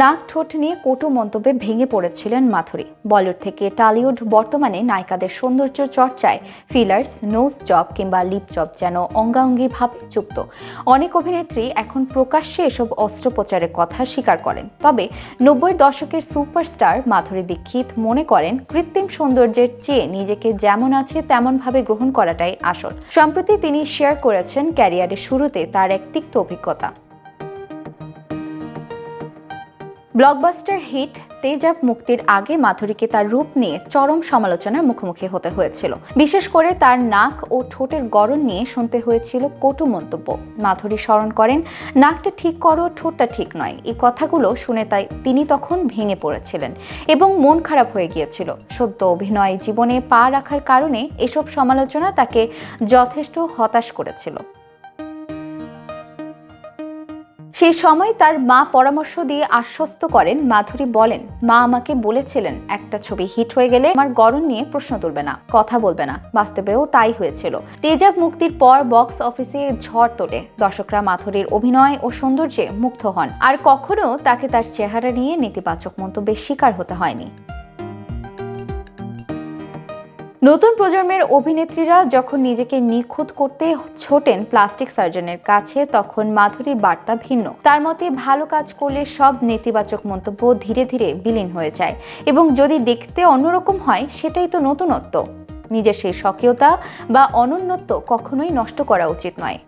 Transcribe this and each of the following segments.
নাক ঠোঁট নিয়ে কটু মন্তব্যে ভেঙে পড়েছিলেন মাধুরী। বলিউড থেকে টলিউড বর্তমানে নায়িকাদের সৌন্দর্য চর্চায় ফিলার্স, নোজ জব কিংবা লিপ জব যেন অঙ্গাঙ্গিভাবে যুক্ত। অনেক অভিনেত্রী এখন প্রকাশ্যে এসব অস্ত্রোপচারের কথা স্বীকার করেন। তবে 90-এর দশকের সুপারস্টার মাধুরী দীক্ষিত মনে করেন, কৃত্রিম সৌন্দর্যের চেয়ে নিজেকে যেমন আছে তেমনভাবে গ্রহণ করাটাই আসল। সম্প্রতি তিনি শেয়ার করেছেন ক্যারিয়ারের শুরুতে তার এক তিক্ত অভিজ্ঞতা। ব্লকবাস্টার হিট তেজাব মুক্তির আগে মাধুরীকে তার রূপ নিয়ে চরম সমালোচনার মুখোমুখি হতে হয়েছিল। বিশেষ করে তার নাক ও ঠোঁটের গড়ন নিয়ে শুনতে হয়েছিল কটু মন্তব্য। মাধুরী স্মরণ করেন, নাকটা ঠিক করো, ঠোঁটটা ঠিক নয়। এই কথাগুলো শুনে তিনি তখন ভেঙে পড়েছিলেন এবং মন খারাপ হয়ে গিয়েছিল। সদ্য অভিনয় জীবনে পা রাখার কারণে এসব সমালোচনা তাকে যথেষ্ট হতাশ করেছিল। সেই সময় তার মা পরামর্শ দিয়ে আশ্বস্ত করেন। মাধুরী বলেন, মা আমাকে বলেছিলেন একটা ছবি হিট হয়ে গেলে আমার গড়ন নিয়ে প্রশ্ন তুলবে না, কথা বলবে না। বাস্তবেও তাই হয়েছিল। তেজাব মুক্তির পর বক্স অফিসে ঝড় তোলে। দর্শকরা মাধুরীর অভিনয় ও সৌন্দর্যে মুগ্ধ হন, আর কখনো তাকে তার চেহারা নিয়ে নেতিবাচক মন্তব্যের শিকার হতে হয়নি। নতুন প্রজন্মের অভিনেত্রীরা যখন নিজেকে নিখুঁত করতে ছোটেন প্লাস্টিক সার্জনের কাছে, তখন মাধুরীর বার্তা ভিন্ন। তার মতে, ভালো কাজ করলে সব নেতিবাচক মন্তব্য ধীরে ধীরে বিলীন হয়ে যায়, এবং যদি দেখতে অন্যরকম হয় সেটাই তো নতুনত্ব। নিজের সেই স্বকীয়তা বা অনন্যত্ব কখনোই নষ্ট করা উচিত নয়।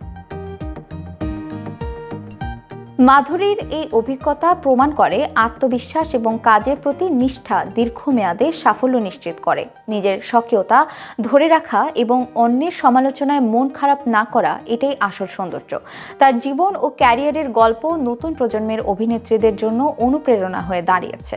মাধুরীর এই অভিজ্ঞতা প্রমাণ করে, আত্মবিশ্বাস এবং কাজের প্রতি নিষ্ঠা দীর্ঘমেয়াদে সাফল্য নিশ্চিত করে। নিজের স্বকীয়তা ধরে রাখা এবং অন্যের সমালোচনায় মন খারাপ না করা, এটাই আসল সৌন্দর্য। তার জীবন ও ক্যারিয়ারের গল্প নতুন প্রজন্মের অভিনেত্রীদের জন্য অনুপ্রেরণা হয়ে দাঁড়িয়েছে।